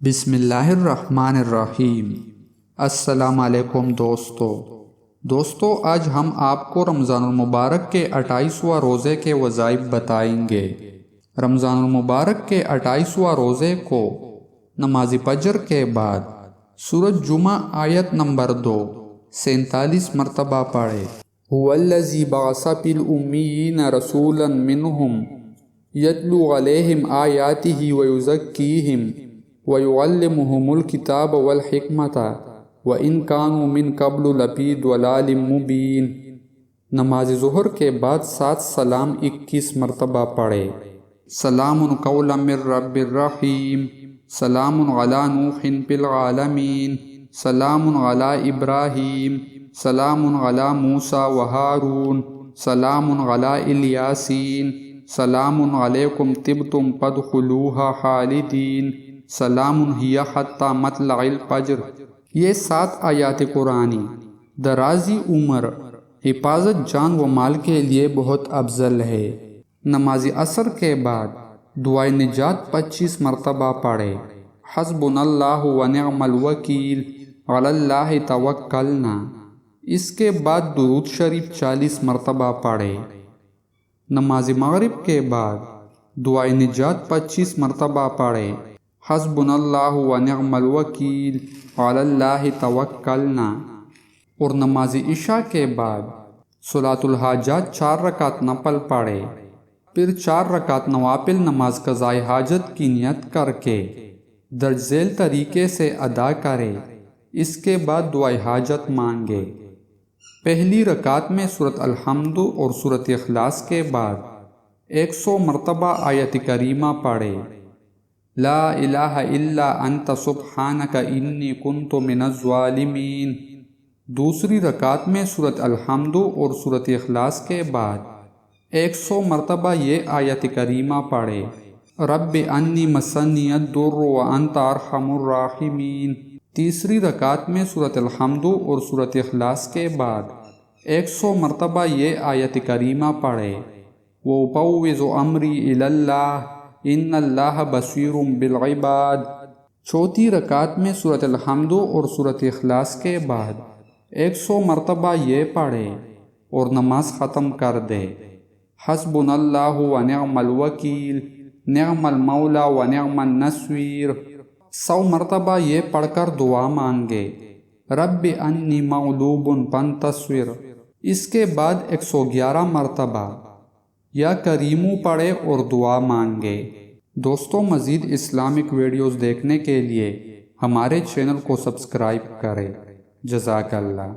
بسم اللہ الرحمن الرحیم۔ السلام علیکم دوستو، آج ہم آپ کو رمضان المبارک کے 28واں روزے کے وظائف بتائیں گے۔ رمضان المبارک کے 28واں روزے کو نماز فجر کے بعد سورۃ جمعہ آیت نمبر 2 47 مرتبہ پڑھے۔ هو الذی بعث فی الأمیین رسولا منہم یتلو علیہم آیاتہ ویزکیہم وَيُعَلِّمُهُمُ الْكِتَابَ وَالْحِکْمَةَ وَإِنْ كَانُوا مِنْ قَبْلُ لَفِي ضَلَالٍ مُبِینٍ۔ نماز ظہر کے بعد 7 سلام 21 مرتبہ پڑھے۔ سلام قولا من رب الرحیم، سلام علی نوح فی العالمین، سلام علی ابراہیم، سلام علی موسیٰ وہارون، سلام علی الیاسین، سلام علیکم طبتم فادخلوها خالدین، سلام ہی حتی مطلع الفجر۔ یہ 7 آیات قرآنی درازی عمر، حفاظت جان و مال کے لیے بہت افضل ہے۔ نماز عصر کے بعد دعائے نجات 25 مرتبہ پڑھے۔ حسبنا اللہ و نعم الوکیل، علی اللہ توکلنا۔ اس کے بعد درود شریف 40 مرتبہ پڑھے۔ نماز مغرب کے بعد دعائے نجات 25 مرتبہ پڑھے۔ حسبنا اللہ و نعم الوکیل، علی اللہ توکلنا۔ اور نماز عشاء کے بعد صلاۃ الحاجات 4 رکعت نفل پڑھے، پھر 4 رکعت نوافل نماز قضائے حاجت کی نیت کر کے درج ذیل طریقے سے ادا کرے۔ اس کے بعد دعائے حاجت مانگے۔ پہلی رکعت میں سورۃ الحمد اور سورۃ اخلاص کے بعد 100 مرتبہ آیت کریمہ پڑھے۔ لا الہ الا انت سبحانک انی کنت من الظالمین۔ دوسری رکعت میں سورۃ الحمد اور سورۃ اخلاص کے بعد 100 مرتبہ یہ آیت کریمہ پڑھے۔ رب انی مسنی الضر وانت ارحم الراحمین۔ تیسری رکعت میں سورۃ الحمد اور سورۃ اخلاص کے بعد 100 مرتبہ یہ آیت کریمہ پڑھے۔ وَأُفَوِّضُ أَمْرِي إِلَى اللَّهِ ان اللہ بصیر بالعباد۔ چوتھی رکعت میں سورۃ الحمد اور سورۃ اخلاص کے بعد 100 مرتبہ یہ پڑھے اور نماز ختم کر دے۔ حسبنا اللہ و نعم الوکیل، نعم المولا و نعم النصیر۔ 100 مرتبہ یہ پڑھ کر دعا مانگے۔ رب انی مغلوب فانتصر۔ اس کے بعد 111 مرتبہ یا کریمو پڑھے اور دعا مانگے۔ دوستو، مزید اسلامک ویڈیوز دیکھنے کے لیے ہمارے چینل کو سبسکرائب کریں۔ جزاک اللہ۔